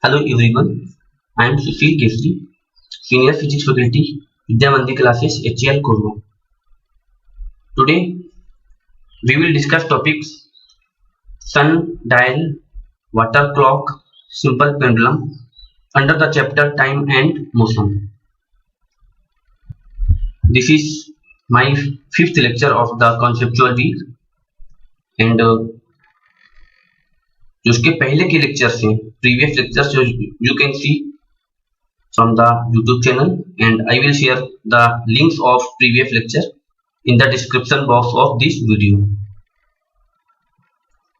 Hello everyone, I am Sushil Kesri, Senior Physics Faculty, Vidya Mandir Classes, HCL Kurla. Today we will discuss topics sundial, water clock, simple pendulum under the chapter time and motion. This is my fifth lecture of the conceptual week and जो उसके पहले के lectures हैं, previous lectures जो you can see from the YouTube channel, and I will share the links of previous lecture in the description box of this video.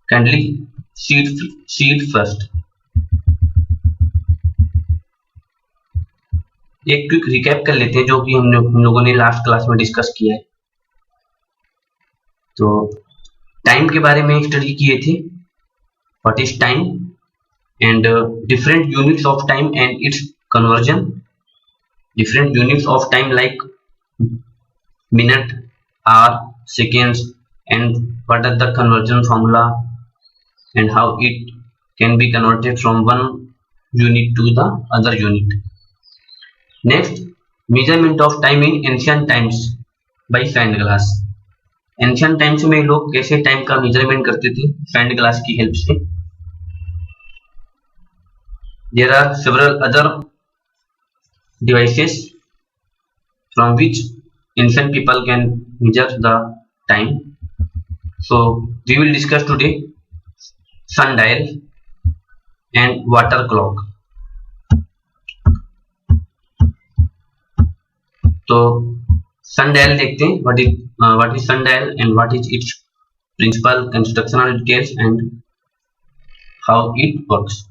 Kindly see it first. एक quick recap कर लेते हैं जो कि हम लोगों ने लास्ट क्लास में डिस्कस किया है. तो टाइम के बारे में स्टडी किए थे. What is time and different units of time and its conversion. Different units of time like minute, hour, seconds, and what are the conversion formula and how it can be converted from one unit to the other unit. Next, measurement of time in ancient times by sand glass. Ancient times में लोग कैसे time का measurement करते थे sand glass की help से. There are several other devices from which ancient people can measure the time. So we will discuss today sundial and water clock. तो sundial देखते हैं. What is sundial and what is its principal constructional details and how it works.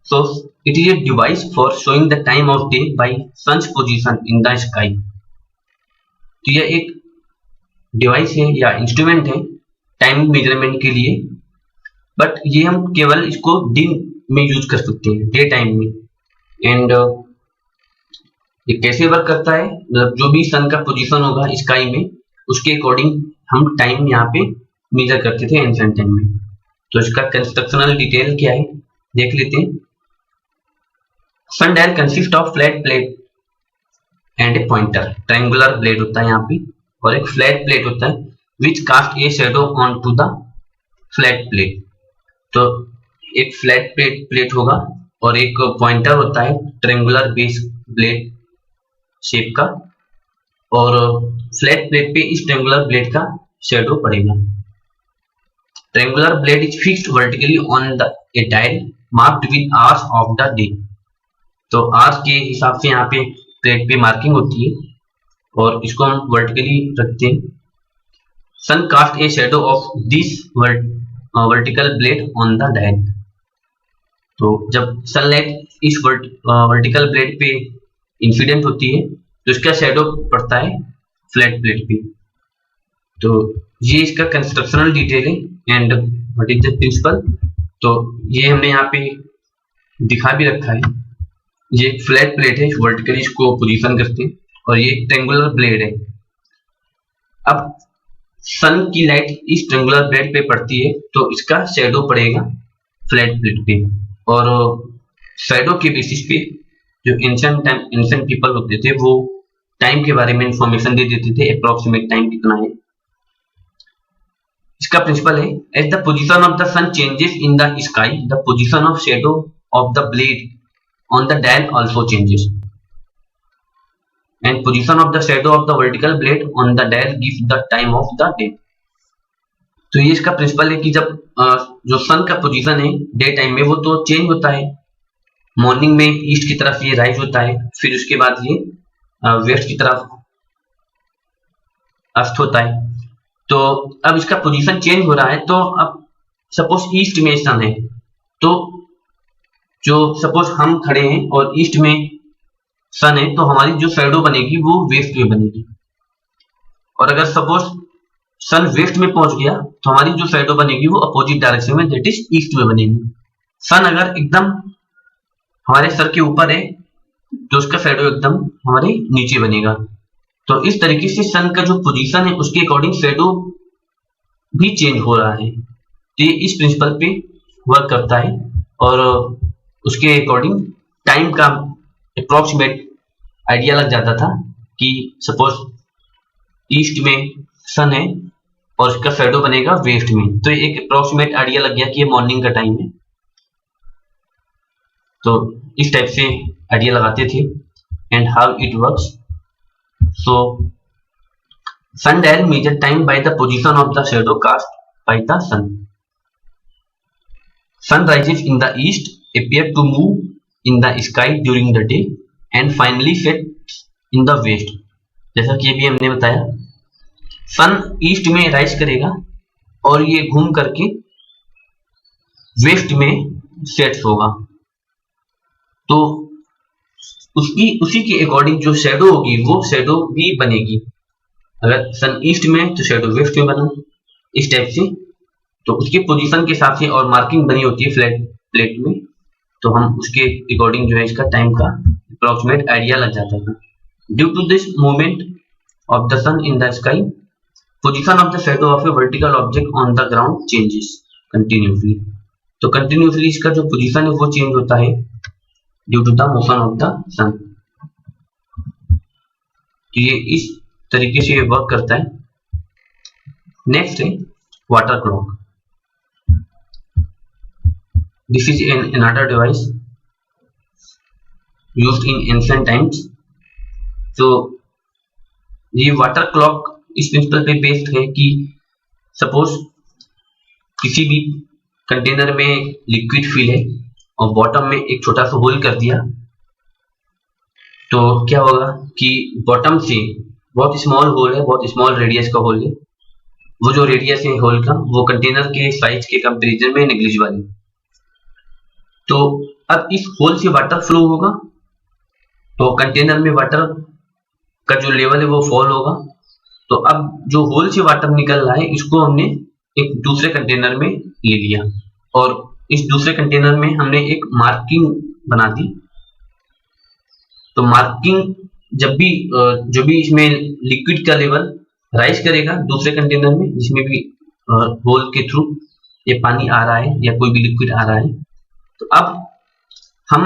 So it is a device for showing the time of day by sun's position in the sky. तो यह एक device है या instrument है time measurement के लिए, but ये हम केवल इसको दिन में यूज कर सकते हैं, डे टाइम में. एंड ये कैसे वर्क करता है, मतलब जो भी सन का पोजीशन होगा स्काई में उसके अकॉर्डिंग हम टाइम यहाँ पे मेजर करते थे एंशिएंट टाइम में. तो इसका कंस्ट्रक्शनल डिटेल क्या है देख लेते हैं. sundial consist of flat plate and a pointer. triangular blade होता है यहाँ पे और एक flat plate होता है which cast a shadow onto the flat plate. तो एक flat plate होगा और एक pointer होता है triangular base blade शेप का, और flat plate पे इस triangular blade का shadow पड़ेगा. triangular blade is fixed vertically on a dial marked with hours of the day. तो आवर्स के हिसाब से यहाँ पे प्लेट पे मार्किंग होती है और इसको हम वर्टिकली रखते हैं. Sun cast a shadow of this vertical blade on the dial. तो जब सनलाइट इस वर्टिकल ब्लेड पे इंसिडेंट होती है तो इसका शैडो पड़ता है फ्लैट प्लेट पे. तो ये इसका कंस्ट्रक्शनल डिटेल है and what is the principle. तो ये हमने यहाँ पे दिखा भी रखा है. ये एक फ्लैट प्लेट है, वर्टिकली इसको पोजीशन करते हैं और ये ट्रायंगुलर ब्लेड है. अब सन की लाइट इस ट्रायंगुलर ब्लेड पे पड़ती है तो इसका शैडो पड़ेगा फ्लैट प्लेट पे, और शैडो के बेसिस पे जो एंशिएंट पीपल होते थे वो टाइम के बारे में इंफॉर्मेशन दे देते थे, अप्रोक्सीमेट टाइम कितना है. इसका प्रिंसिपल है as the position of the sun changes in the sky the position of shadow of the blade on the dial also changes, and position of the shadow of the vertical blade on the dial gives the time of the day. तो ये इसका principle है कि जब जो सन का position है day time में वो तो चेंज होता है. मॉर्निंग में ईस्ट की तरफ ये राइज होता है, फिर उसके बाद ये वेस्ट की तरफ अस्त होता है. तो अब इसका पोजीशन चेंज हो रहा है. तो अब सपोज ईस्ट में सन है तो जो सपोज हम खड़े हैं और ईस्ट में सन है तो हमारी जो शैडो बनेगी वो वेस्ट में बनेगी, और अगर सपोज सन वेस्ट में पहुंच गया तो हमारी जो शैडो बनेगी वो अपोजिट डायरेक्शन में दैट इज ईस्ट में बनेगी. सन अगर एकदम हमारे सर के ऊपर है तो उसका शैडो एकदम हमारे नीचे बनेगा. तो इस तरीके से सन का जो पोजीशन है उसके अकॉर्डिंग शैडो भी चेंज हो रहा है. तो ये इस प्रिंसिपल पे वर्क करता है और उसके अकॉर्डिंग टाइम का अप्रोक्सीमेट आइडिया लग जाता था कि सपोज ईस्ट में सन है और उसका शैडो बनेगा वेस्ट में, तो एक अप्रोक्सीमेट आइडिया लग गया कि ये मॉर्निंग का टाइम है। तो इस टाइप से आइडिया लगाते थे। And how it works, so sun dial measure time by the position of the shadow cast by the sun. Sun rises in the east, appear to move in the sky during the day and finally set in the west। जैसा कि अभी हमने बताया, सन east में rise करेगा और ये घूम करके वेस्ट में सेट होगा। तो उसी के अकॉर्डिंग जो शैडो होगी वो शैडो भी बनेगी। अगर सन ईस्ट में तो शैडो वेस्ट में बना, इस टाइप से। तो उसके पोजीशन के हिसाब से और मार्किंग बनी होती है फ्लैट प्लेट में, तो हम उसके अकॉर्डिंग जो है इसका टाइम का अप्रोक्सीमेट आइडिया लग जाता था। Due to this movement of the sun in the sky, position of the shadow of a vertical object on the ground changes continuously. तो कंटिन्यूसली इसका जो पोजीशन है वो चेंज होता है due to the motion of the sun. तो ये इस तरीके से ये वर्क करता है। नेक्स्ट है water clock. This is another device used in ancient times। तो ये वाटर क्लॉक इस प्रिंसिपल पे बेस्ड है कि सपोज किसी भी कंटेनर में लिक्विड फिल है और बॉटम में एक छोटा सा होल कर दिया, तो क्या होगा कि बॉटम से बहुत स्मॉल होल है, बहुत स्मॉल रेडियस का होल है, वो जो रेडियस है होल का वो कंटेनर के साइज के कंपेरिजन में नेग्लिजिबल है। तो अब इस होल से वाटर फ्लो होगा तो कंटेनर में वाटर का जो लेवल है वो फॉल होगा। तो अब जो होल से वाटर निकल रहा है इसको हमने एक दूसरे कंटेनर में ले लिया और इस दूसरे कंटेनर में हमने एक मार्किंग बना दी। तो मार्किंग जब भी जो भी इसमें लिक्विड का लेवल राइज करेगा दूसरे कंटेनर में जिसमें भी होल के थ्रू ये पानी आ रहा है या कोई भी लिक्विड आ रहा है, तो अब हम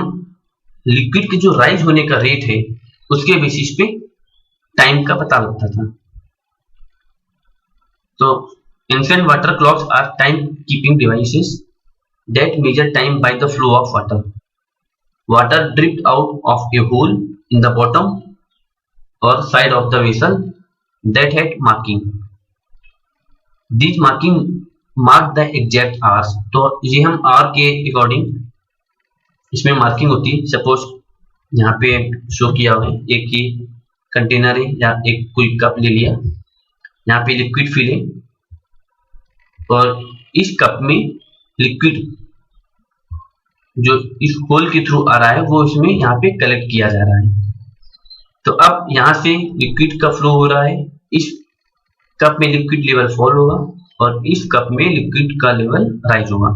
लिक्विड के जो राइज होने का रेट है उसके बेसिस पे टाइम का पता लगता था। तो ancient water clocks are time keeping devices that measure time by the flow of water. Water dripped out of a hole in the bottom or side of the vessel that had marking. This marking mark the exact hours. तो ये हम our के according इसमें marking होती है। Suppose यहाँ पे show किया हुआ है, एक ही कंटेनर है या एक कोई कप ले लिया, यहाँ पे लिक्विड फिल है और इस कप में लिक्विड जो इस होल के थ्रू आ रहा है वो इसमें यहाँ पे कलेक्ट किया जा रहा है। तो अब यहाँ से लिक्विड का फ्लो हो रहा है, इस कप में लिक्विड लेवल फॉल होगा और इस कप में लिक्विड का लेवल राइज होगा।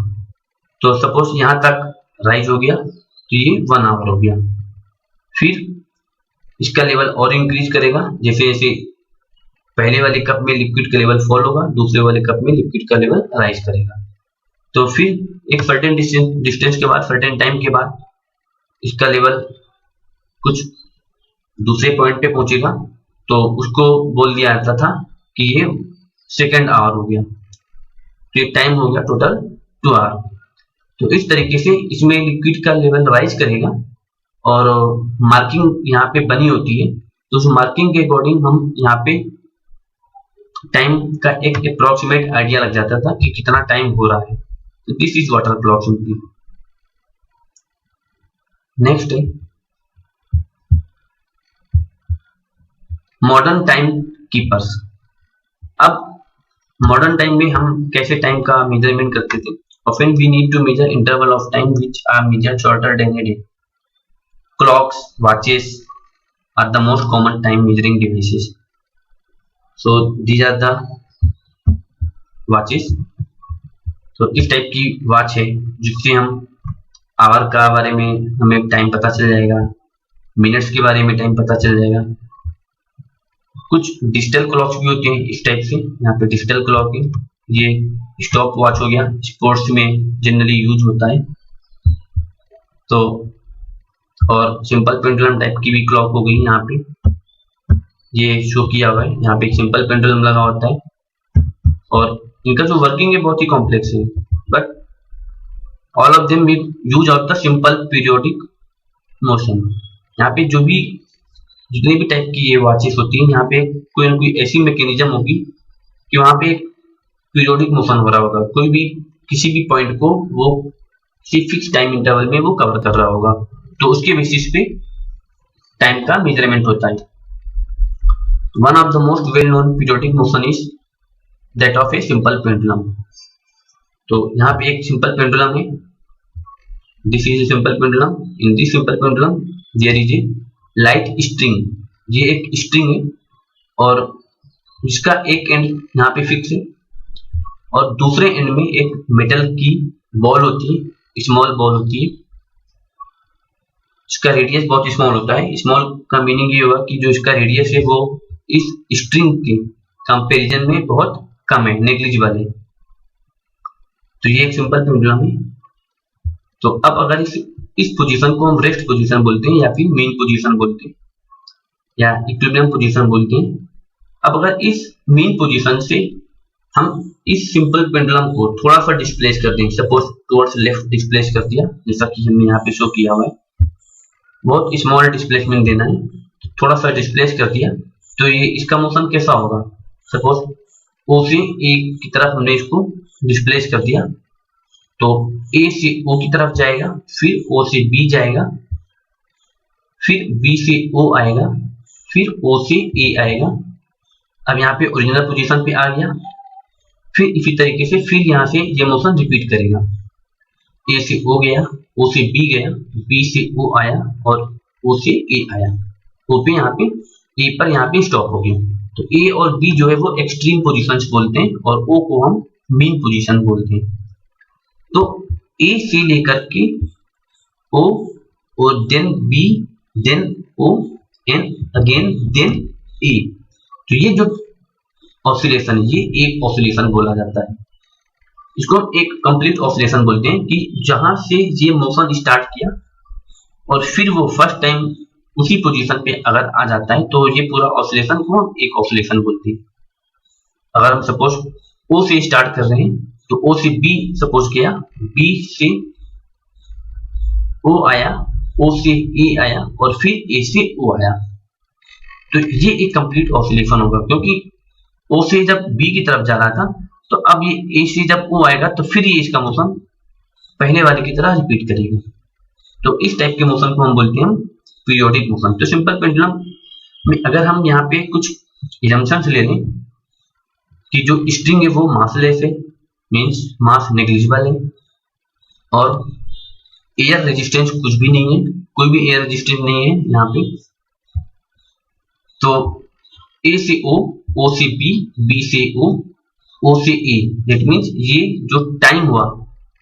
तो सपोज यहाँ तक राइज हो गया तो ये 1 आवर हो गया। फिर इसका लेवल और इंक्रीज करेगा, जैसे जैसे पहले वाले कप में लिक्विड का लेवल फॉल होगा दूसरे वाले कप में लिक्विड का लेवल राइज करेगा। तो फिर एक सर्टेन डिस्टेंस के बाद, सर्टेन टाइम के बाद इसका लेवल कुछ दूसरे पॉइंट पे पहुंचेगा, तो उसको बोल दिया जाता था कि ये सेकेंड आवर हो गया। तो ये टाइम हो गया टोटल 2 आवर। तो इस तरीके से इसमें लिक्विड का लेवल राइज करेगा और मार्किंग यहाँ पे बनी होती है। तो उस मार्किंग के अकॉर्डिंग हम यहाँ पे टाइम का एक अप्रोक्सीमेट आइडिया लग जाता था कि कितना टाइम हो रहा है। तो this is water clock simply. Next है मॉडर्न टाइम कीपर्स। अब मॉडर्न टाइम में हम कैसे टाइम का मेजरमेंट करते थे? Often we need to measure interval of time which are measured shorter than a day. Clocks, watches are the most common time measuring devices. So these are the watches. तो इस type की watch है जिससे हम our का बारे में हमें टाइम पता चल जाएगा, मिनट्स के बारे में टाइम पता चल जाएगा। कुछ डिजिटल क्लॉक्स भी होते हैं इस टाइप से। यहाँ पे डिजिटल क्लॉक है, ये स्टॉप वॉच हो गया, स्पोर्ट्स में जनरली यूज होता है। तो और सिंपल पेंडुलम टाइप की भी क्लॉक हो गई। यहाँ पे ये शो किया हुआ है, यहाँ पे एक सिंपल पेंडुलम लगा होता है और इनका जो वर्किंग है बहुत ही कॉम्प्लेक्स है, but all of them use out the simple periodic motion. यहाँ पे जो भी जितने भी टाइप की ये वॉचेस होती है, यहाँ पे कोई ना कोई ऐसी मैकेनिज्म होगी कि वहाँ पे पीरियोडिक मोशन हो रहा होगा, कोई भी किसी भी पॉइंट को वो किसी फिक्स टाइम इंटरवल में वो कवर कर रहा होगा, तो उसके बेसिस पे टाइम का मेजरमेंट होता है। One of the most well known periodic motion is that of a simple pendulum. तो यहाँ पे एक सिंपल पेंडुलम है, this is a simple pendulum. In this simple pendulum there is a light string, ये एक string है और जिसका एक एंड यहाँ पे फिक्स है और दूसरे एंड में एक मेटल की बॉल होती है, स्मॉल बॉल होती है, इसका रेडियस बहुत स्मॉल होता है। स्मॉल का मीनिंग ये होगा कि जो इसका रेडियस है वो इस स्ट्रिंग के कंपैरिजन में बहुत कम है, नेग्लिजिबल है। तो ये एक सिंपल पेंडुलम है। तो अब अगर इस पोजीशन को हम रेस्ट पोजीशन बोलते हैं या फिर मेन पोजीशन बोलते हैं या इक्विलिब्रियम पोजीशन बोलते हैं। अब अगर इस मेन पोजीशन से हम इस सिंपल पेंडुलम को थोड़ा सा डिस्प्लेस कर दें, सपोज टुवर्ड्स लेफ्ट डिस्प्लेस कर दिया, जैसा कि हमने यहाँ पे शो किया हुआ है, बहुत स्मॉल डिस्प्लेसमेंट देना है, थोड़ा सा डिस्प्लेस कर दिया, तो ये इसका मोशन कैसा होगा। सपोज ओ से ए की तरफ हमने इसको डिस्प्लेस कर दिया, तो ए से ओ की तरफ जाएगा, फिर ओ से बी जाएगा, फिर बी से ओ आएगा, फिर ओ से ए आएगा। अब यहाँ पे ओरिजिनल पोजीशन पे आ गया, फिर इसी तरीके से फिर यहाँ से ये मोशन रिपीट करेगा। ए से ओ गया, ओ से बी गया, बी से ओ आया और ओ से ए आया। ओ पे यहाँ पे ए पर यहाँ पे स्टॉप हो गया। तो ए और बी जो है वो एक्सट्रीम पोजीशंस बोलते हैं और ओ को हम मेन पोजीशन बोलते हैं। तो ए से लेकर के ओ और then B, then O and again then A, तो ये जो ऑसिलेशन है ये एक ऑसिलेशन बोला जाता है। इसको हम एक कंप्लीट ऑसिलेशन बोलते हैं कि जहां से ये मोशन स्टार्ट किया और फिर वो फर्स्ट टाइम उसी पोजीशन पे अगर आ जाता है तो ये पूरा ऑसिलेशन को हम एक ऑसिलेशन बोलते हैं। अगर हम सपोज ओ से स्टार्ट कर रहे हैं तो ओ से बी सपोज गया, बी से ओ आया, ओ से ए आया और फिर ए से ओ आया, तो ये एक कंप्लीट ऑसिलेशन होगा। क्योंकि ओ से जब बी की तरफ जा रहा था तो अब ये ए से जब ओ आएगा तो फिर ये इसका मोशन पहले वाले की तरह रिपीट करेगा। तो इस टाइप के मोशन को हम बोलते हैं पीरियोडिक मोशन। तो सिंपल पेंडुलम में अगर हम यहाँ पे कुछ assumptions ले लें कि जो स्ट्रिंग है वो मासलेस है, मीन्स मास नेग्लिजिबल है और एयर रेजिस्टेंस कुछ भी नहीं है, कोई भी एयर रेजिस्टेंस नहीं है यहाँ पे, तो ए से ओ से बी से ओ से ए, दैट मीन्स ये जो टाइम हुआ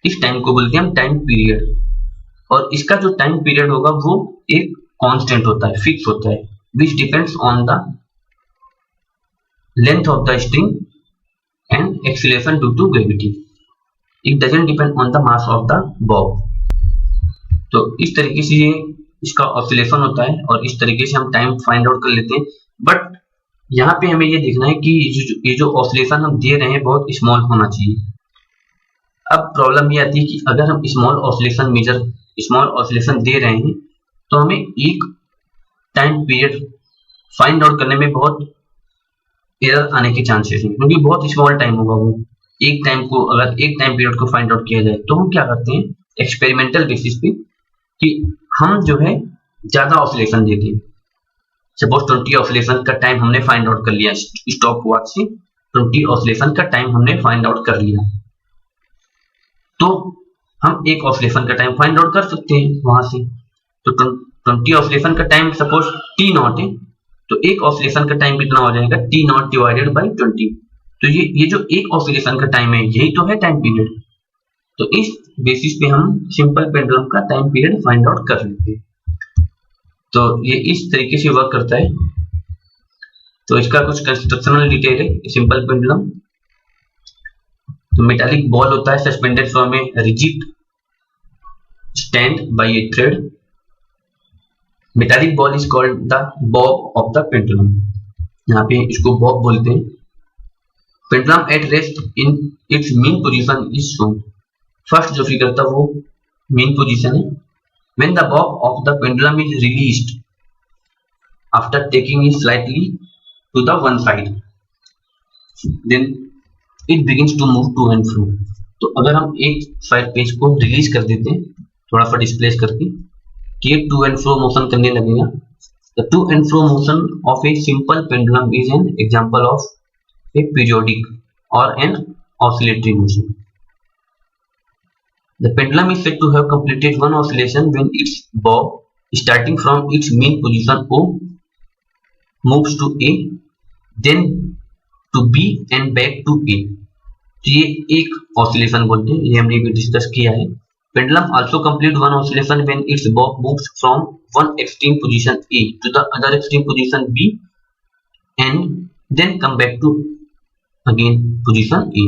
इस टाइम को बोलते हैं हम टाइम पीरियड। और इसका जो टाइम पीरियड होगा वो एक कांस्टेंट होता है, फिक्स होता है, which depends on the length of the string and acceleration due to gravity. It doesn't depend on the mass of the bob. तो इस तरीके से ये इसका ऑसिलेशन होता है और इस तरीके से हम टाइम फाइंड आउट कर लेते हैं। बट यहाँ पे हमें ये देखना है कि ये जो ऑसिलेशन हम दे रहे हैं बहुत स्मॉल होना चाहिए। अब प्रॉब्लम ये आती है कि अगर हम स्मॉल ऑसिलेशन दे रहे हैं तो हमें एक टाइम पीरियड फाइंड आउट करने में बहुत एरर आने के चांसेस हैं, क्योंकि बहुत स्मॉल टाइम होगा वो। अगर एक टाइम पीरियड को फाइंड आउट किया जाए तो हम क्या करते हैं एक्सपेरिमेंटल बेसिस पे कि हम जो है ज्यादा ऑसिलेशन देते हैं। सपोज 20 ऑसिलेशन का टाइम हमने फाइंड आउट कर लिया, स्टॉप वॉच से 20 ऑसिलेशन का टाइम हमने फाइंड आउट कर लिया, तो हम एक ऑसिलेशन का टाइम फाइंड आउट कर सकते हैं वहां से। तो 20 ऑसिलेशन का टाइम सपोज टी नॉट है, तो एक ऑसिलेशन का टाइम कितना हो जाएगा, टी नॉट डिवाइडेड बाई 20। तो ये जो एक ऑसिलेशन का टाइम है यही तो है टाइम पीरियड। तो इस बेसिस पे हम सिंपल पेंडुलम का टाइम पीरियड फाइंड आउट कर लेते हैं। तो ये इस तरीके से वर्क करता है। तो इसका कुछ कंस्ट्रक्शनल डिटेल है सिंपल पेंडुलम। तो मेटालिक बॉल होता है suspended from a rigid stand by a thread. Metallic ball is called the bob of the pendulum. यहाँ पे इसको bob बोलते हैं. Pendulum at rest in its mean position is shown. First जो figure था वो mean position है. When the bob of the pendulum is released after taking it slightly to the one side, then it begins to move to and fro. तो अगर हम एक side page को release कर देते हैं थोड़ा सा डिस्प्लेस करके कि ये टू एंड फ्रो मोशन करने लगेगा. The to and fro motion of a simple pendulum is an example of a periodic और an oscillatory motion. The pendulum is said to have completed one oscillation when its bob starting from its mean position O moves to A, then to B and back to A. तो ये एक oscillation बोलते हैं, ये हमने भी discuss किया है. Pendulum also complete one oscillation when its bob moves from one extreme position A to the other extreme position B and then come back to again position A.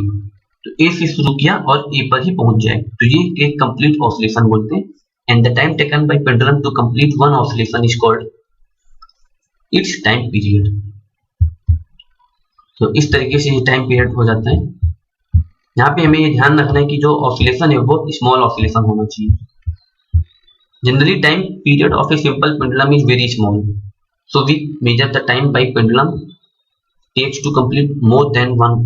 तो A से शुरू किया और A पर ही पहुंच जाए, तो ये एक कंप्लीट ऑसिलेशन बोलते हैं. And the time taken by pendulum to complete one oscillation is called its time period. तो इस तरीके से ये टाइम पीरियड हो जाता है. यहाँ पे हमें ये ध्यान रखना है कि जो ऑसिलेशन है वो स्मॉल ऑसिलेशन होना चाहिए. Generally time period of a simple pendulum is very small, so we measure the time by pendulum takes to complete more than one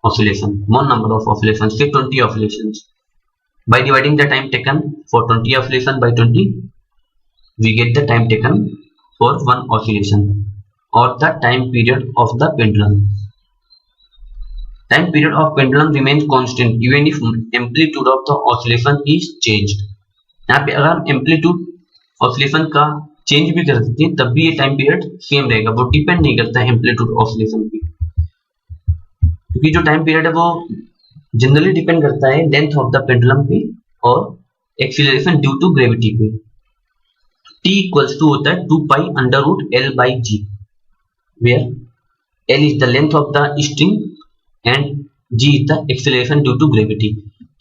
oscillation, one number of oscillation, say 20 oscillations. By dividing the time taken for 20 oscillation by 20 we get the time taken for one oscillation और the time period of the pendulum. Time period of pendulum remains constant even if amplitude of the oscillation is changed. यहाँ पे अगर हम amplitude oscillation का change भी कर देते हैं तब भी ये टाइम पीरियड सेम रहेगा, वो डिपेंड नहीं करता है amplitude oscillation पे, क्योंकि जो टाइम पीरियड है वो जनरली डिपेंड करता है लेंथ ऑफ द पेंडुलम पे और एक्सीलरेशन ड्यू टू ग्रेविटी पे. T इक्वल्स टू होता है 2 pi under root L by G, where L is the length of the string and G is the acceleration due to gravity.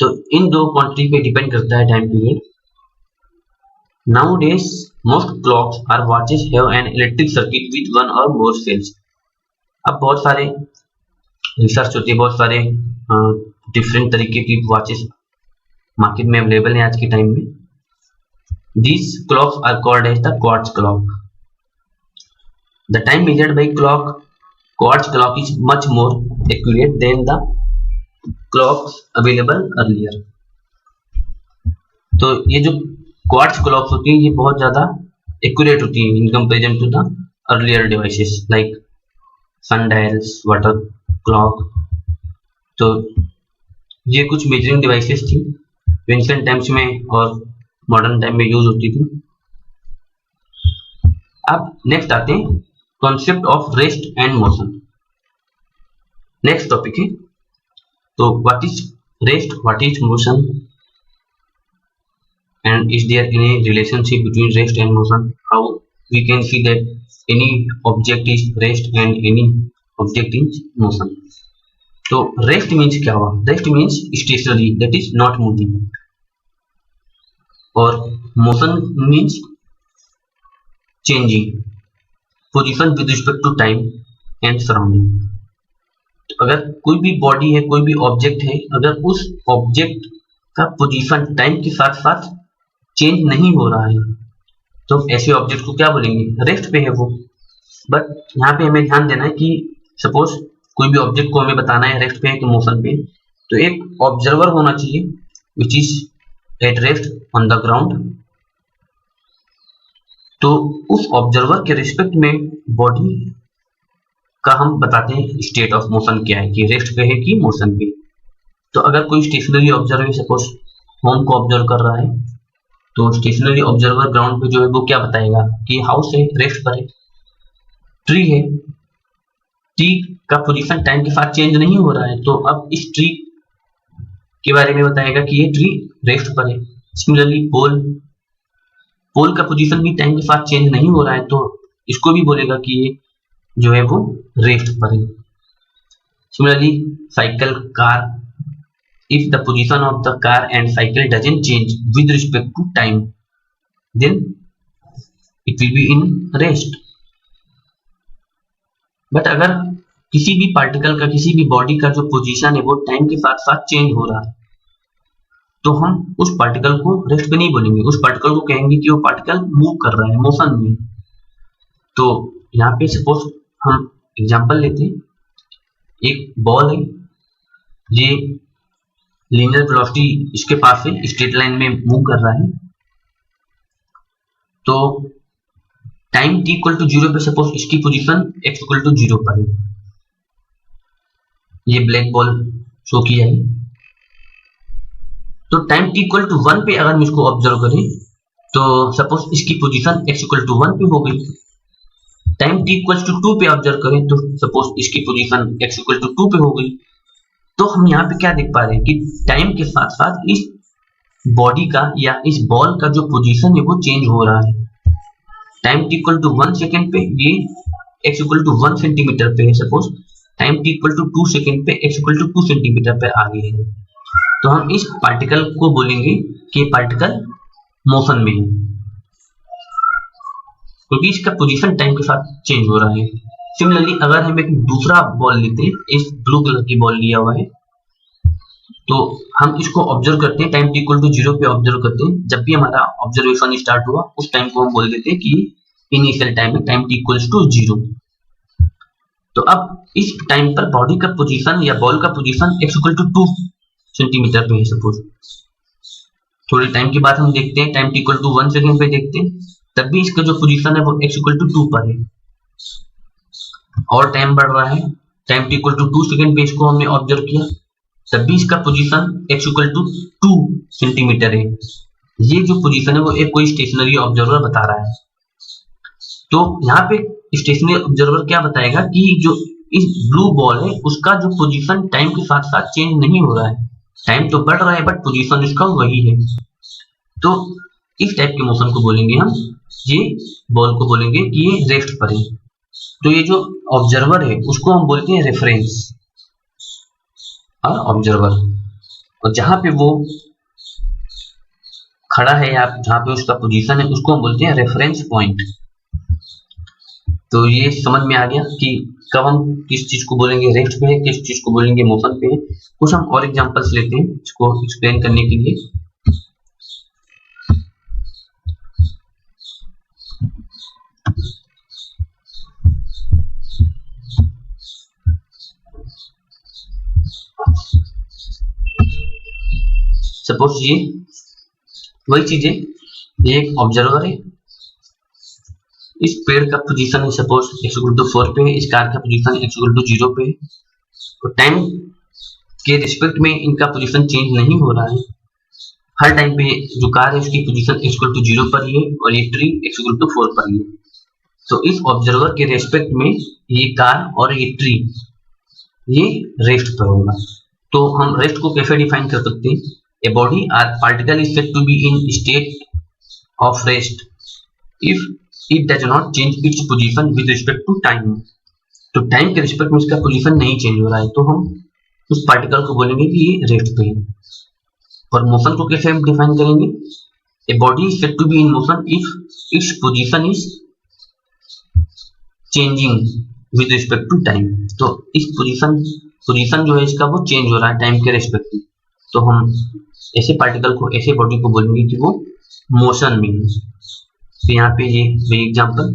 तो इन दो quantity पे depend करता है time period. Nowadays most clocks or watches have an electric circuit with one or more sales. अब बहुत सारे research होती है, बहुत सारे डिफरेंट तरीके की वॉचेस मार्केट में अवेलेबल है आज के टाइम में. These clocks are called as the quartz clock. The time measured by clock quartz clock is much more accurate than the clocks available earlier. तो ये जो quartz clocks होती हैं ये बहुत ज़्यादा accurate होती हैं in comparison to the earlier devices like sundials, water clock. तो ये कुछ measuring devices थी जो ancient times में और modern time में यूज होती थी. अब नेक्स्ट आते हैं concept of rest and motion. Next topic है, तो what is rest, what is motion and is there any relationship between rest and motion, how we can see that any object is rest and any object is motion. तो rest means क्या हुआ? Rest means stationary, that is not moving, और motion means changing position with respect to time and surrounding. अगर कोई भी body है, कोई भी ऑब्जेक्ट है, अगर उस ऑब्जेक्ट का पोजीशन टाइम के साथ साथ चेंज नहीं हो रहा है तो ऐसे ऑब्जेक्ट को क्या बोलेंगे? रेस्ट पे है वो. बट यहाँ पे हमें ध्यान देना है कि सपोज कोई भी ऑब्जेक्ट को हमें बताना है रेस्ट पे है कि मोशन पे, तो एक ऑब्जर्वर होना चाहिए which is at rest on the ground. तो उस ऑब्जर्वर के रिस्पेक्ट में बॉडी का हम बताते हैं स्टेट ऑफ मोशन क्या है, कि रेस्ट पे है कि मोशन पे. तो अगर कोई स्टेशनरी ऑब्जर्वर सपोज होम को ऑब्जर्व कर रहा है तो स्टेशनरी ऑब्जर्वर ग्राउंड पे जो है वो क्या बताएगा कि हाउस है, रेस्ट पर है. ट्री है, ट्री का पोजीशन टाइम के साथ चेंज नहीं हो रहा है तो अब इस ट्री के बारे में बताएगा कि ये ट्री रेस्ट पर है. सिमिलरली पोल का पोजीशन भी टाइम के साथ चेंज नहीं हो रहा है तो इसको भी बोलेगा कि ये जो है वो रेस्ट पर है. Similarly cycle, car, if the position of the car and cycle doesn't change with respect to time, then it will be in rest. But अगर किसी भी पार्टिकल का, किसी भी बॉडी का जो पोजीशन है वो टाइम के साथ साथ चेंज हो रहा है, तो हम उस पार्टिकल को रेस्ट पे नहीं बोलेंगे, उस पार्टिकल को कहेंगे कि वो पार्टिकल मूव कर रहा है, मोशन में। तो यहाँ पे सपोज हम एग्जांपल लेते हैं, एक बॉल है, ये लीनियर वेलोसिटी इसके पास है, स्ट्रेट लाइन में मूव कर रहा है, तो टाइम t इक्वल टू 0 पे सपोज इसकी पोजीशन x इक्वल टू 0 पर है, ये ब्लैक बॉल शो किया है। तो टाइम t इक्वल टू 1 पे अगर हम इसको ऑब्जर्व करें तो सपोज इसकी पोजीशन x इक्वल टू 1 पे हो गई। टाइम t इक्वल टू 2 पे ऑब्जर्व करें तो सपोज इसकी पोजीशन x इक्वल टू 2 पे हो गई। तो हम यहाँ पे क्या देख पा रहे हैं कि टाइम के साथ साथ इस बॉडी का या इस बॉल का जो पोजीशन है वो चेंज हो रहा है। Time t equal to 1 second पे ये x इक्वल टू 1 सेंटीमीटर पे है, suppose time t equal to 2 second पे x इक्वल टू 2 सेंटीमीटर पे आ गए हैं। तो हम इस पार्टिकल को बोलेंगे कि ये पार्टिकल मोशन में है, क्योंकि इसका पोजीशन टाइम के साथ चेंज हो रहा है। सिमिलरली अगर हम एक दूसरा बॉल लेते हैं, इस ब्लू कलर की बॉल लिया हुआ है, तो हम इसको ऑब्जर्व करते हैं, टाइम t इक्वल टू 0 पे ऑब्जर्व करते हैं। जब भी हमारा ऑब्जर्वेशन स्टार्ट हुआ उस टाइम को हम बोल देते हैं कि इनिशियल टाइम है, टाइम t इक्वल टू 0। तो अब इस टाइम पर बॉडी का पोजीशन या बॉल का position x equal to 2 centimetre पे है सपोज। थोड़ी टाइम के बाद हम देखते हैं time t equal to 1 second पे देखते हैं, तब भी इसका जो पोजीशन है वो x इक्वल टू 2 पर है, और टाइम बढ़ रहा है, time t equal to 2 second पे इसको हमने ऑब्जर्व किया, तब भी इसका position x equal to 2 centimetre है। ये जो पोजीशन है वो एक कोई स्टेशनरी ऑब्जर्वर बता रहा है। तो यहाँ पे स्टेशनरी ऑब्जर्वर क्या बताएगा कि जो इस ब्लू बॉल है उसका जो पोजीशन टाइम के साथ साथ चेंज नहीं हो रहा है, टाइम तो बढ़ रहा है बट पोजीशन इसका वही है। तो इस टाइप के मोशन को बोलेंगे हम, ये बॉल को बोलेंगे कि ये रेस्ट पर है। तो ये जो ऑब्जर्वर है उसको हम बोलते हैं रेफरेंस और ऑब्जर्वर, और जहां पे वो खड़ा है या जहां पे उसका पोजीशन है उसको हम बोलते हैं रेफरेंस पॉइंट। तो ये समझ में आ गया कि कब हम किस चीज को बोलेंगे रेस्ट पे है, किस चीज को बोलेंगे मोशन पे है। कुछ हम और एग्जांपल्स लेते हैं इसको एक्सप्लेन करने के लिए। सपोज ये वही चीज है, ये एक ऑब्जर्वर है, इस पेड़ का पोजीशन है सपोज x इक्वल टू 4 पे है, इस कार का पोजीशन x इक्वल टू 0 पे है। तो टाइम के रिस्पेक्ट में इनका पोजीशन चेंज नहीं हो रहा है, हर टाइम पे जो कार है उसकी पोजीशन x इक्वल टू 0 पर ही है और ये ट्री x इक्वल टू 4 पर ही है। तो इस ऑब्जर्वर के रेस्पेक्ट में ये कार और ये ट्री ये रेस्ट पर होगा। तो हम रेस्ट को कैसे डिफाइन कर सकते हैं? A body or particle is said to be in state of rest if it does not change its position with respect to time। तो टाइम के रिस्पेक्ट में इसका पोजीशन नहीं चेंज हो रहा है, तो हम उस पार्टिकल को बोलेंगे कि ये रेस्ट पे है। और मोशन को कैसे हम डिफाइन करेंगे? A body is said to be in motion if its position is changing with respect to time। तो इस पोजीशन जो है इसका वो चेंज हो रहा है टाइम के रिस्पेक्ट में, तो हम ऐसे पार्टिकल को, ऐसे बॉडी को बोलेंगे कि वो मोशन में है। तो यहाँ पे ये एग्जांपल,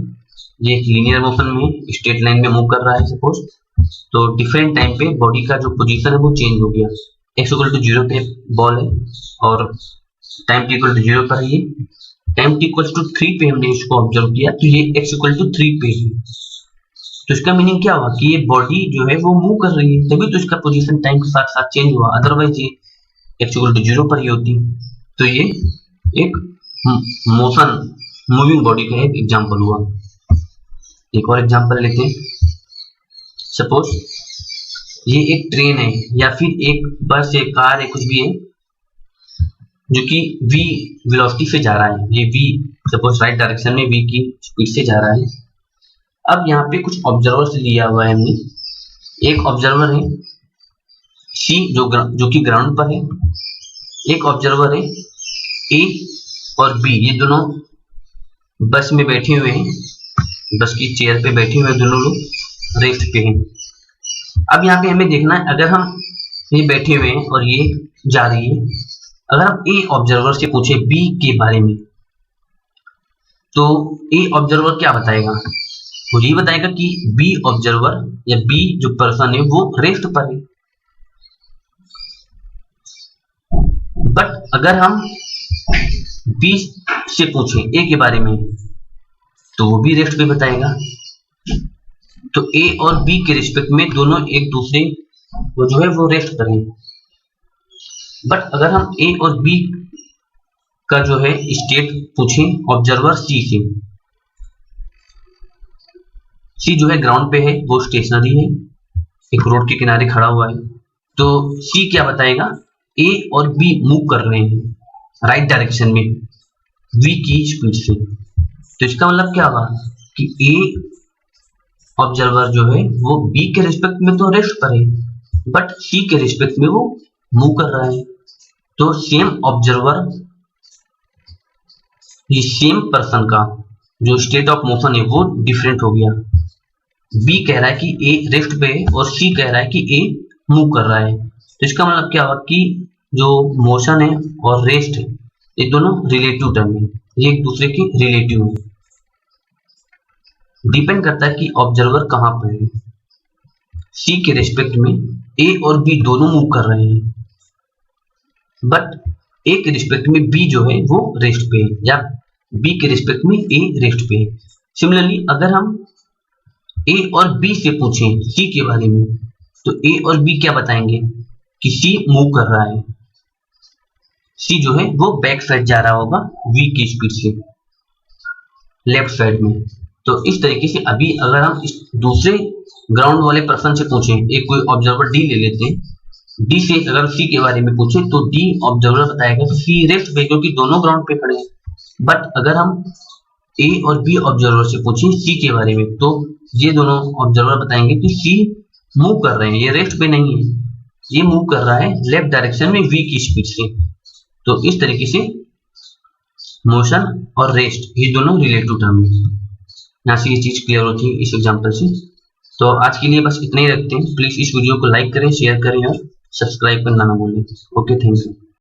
ये लीनियर मोशन में स्ट्रेट लाइन में मूव कर रहा है सपोज। तो डिफरेंट टाइम पे बॉडी का जो पोजीशन है वो चेंज हो गया। x इक्वल टू 0 पे बॉल है और टाइम t इक्वल टू 0 पर है, टाइम t इक्वल टू 3 पे हमने इसको ऑब्जर्व किया, तो ये x इक्वल टू 3 पे है। तो इसका मीनिंग क्या हुआ कि ये बॉडी जो है वो मूव कर रही है, तभी तो इसका पोजीशन टाइम के साथ साथ चेंज हुआ, अदरवाइज ये x इक्वल टू 0 पर ही होती। तो ये एक मोशन मूविंग बॉडी का एक एग्जांपल हुआ। एक और एग्जांपल लेते हैं, सपोज ये एक ट्रेन है या फिर एक बस है, कार है, कुछ भी है जो कि v वेलोसिटी से जा रहा है। ये v सपोज राइट डायरेक्शन में v की स्पीड से जा रहा है। अब यहाँ पे कुछ ऑब्जर्वर्स लिया हुआ है हमने, एक ऑब्जर्वर है सी जो कि ग्राउंड पर है, एक ऑब्जर्वर है ए और बी, ये दोनों बस में बैठे हुए हैं, बस की चेयर पे बैठे हुए दोनों लोग रेस्ट पे हैं। अब यहाँ पे हमें देखना है, अगर हम ये बैठे हुए हैं और ये जा रही है, अगर हम ए ऑब्जर्वर से पूछे बी के बारे में, तो ए ऑब्जर्वर क्या बताएगा? वो ये बताएगा कि बी ऑब्जर्वर या बी जो पर्सन है वो रेस्ट पर है। बट अगर हम बी से पूछें ए के बारे में, तो वो भी रेस्ट पे बताएगा। तो ए और बी के रिस्पेक्ट में दोनों एक दूसरे वो जो है वो रेस्ट पर है। बट अगर हम ए और बी का जो है स्टेट पूछें ऑब्जर्वर सी से, सी जो है ग्राउंड पे है, वो स्टेशनरी है, एक रोड के किनारे खड़ा हुआ है, तो सी क्या बताएगा? ए और बी मूव कर रहे हैं राइट डायरेक्शन में वी की स्पीड से। तो इसका मतलब क्या होगा कि ए ऑब्जर्वर जो है वो बी के रिस्पेक्ट में तो रेस्ट पर है, बट सी के रिस्पेक्ट में वो मूव कर रहा है। तो सेम ऑब्जर्वर, ये सेम पर्सन का जो स्टेट ऑफ मोशन है वो डिफरेंट हो गया। बी कह रहा है कि ए रेस्ट पे है और सी कह रहा है कि ए मूव कर रहा है। तो इसका मतलब क्या हुआ कि जो मोशन है और रेस्ट है ये दोनों रिलेटिव टर्म है, ये एक दूसरे के रिलेटिव है। डिपेंड करता है कि ऑब्जर्वर कहाँ पर है। सी के रिस्पेक्ट में ए और बी दोनों मूव कर रहे हैं, बट ए के रिस्पेक्ट में बी जो है वो रेस्ट पे है, या बी के रिस्पेक्ट में ए रेस्ट पे है। सिमिलरली अगर हम ए और बी से पूछें सी के बारे में, तो ए और बी क्या बताएंगे कि सी मूव कर रहा है, सी जो है वो बैक साइड जा रहा होगा वी की स्पीड से लेफ्ट साइड में। तो इस तरीके से अभी अगर हम इस दूसरे ग्राउंड वाले पर्सन से पूछें, एक कोई ऑब्जर्वर डी ले लेते हैं, डी से अगर सी के बारे में पूछे तो डी ऑब्जर्वर बताएगा कि सी रेस्ट पे, क्योंकि दोनों ग्राउंड पे खड़े हैं। बट अगर हम ए और बी ऑब्जर्वर से पूछें सी के बारे में, तो ये दोनों ऑब्जर्वर बताएंगे कि सी मूव कर रहे हैं, ये रेस्ट पे नहीं है, ये मूव कर रहा है लेफ्ट डायरेक्शन में वी की स्पीड से। तो इस तरीके से मोशन और रेस्ट ये दोनों रिलेटिव टर्म है। यहाँ से ये चीज क्लियर होती है इस एग्जांपल से। तो आज के लिए बस इतना ही रखते हैं। प्लीज इस वीडियो को लाइक करें, शेयर करें और सब्सक्राइब करना ना भूलें। Okay, thank you.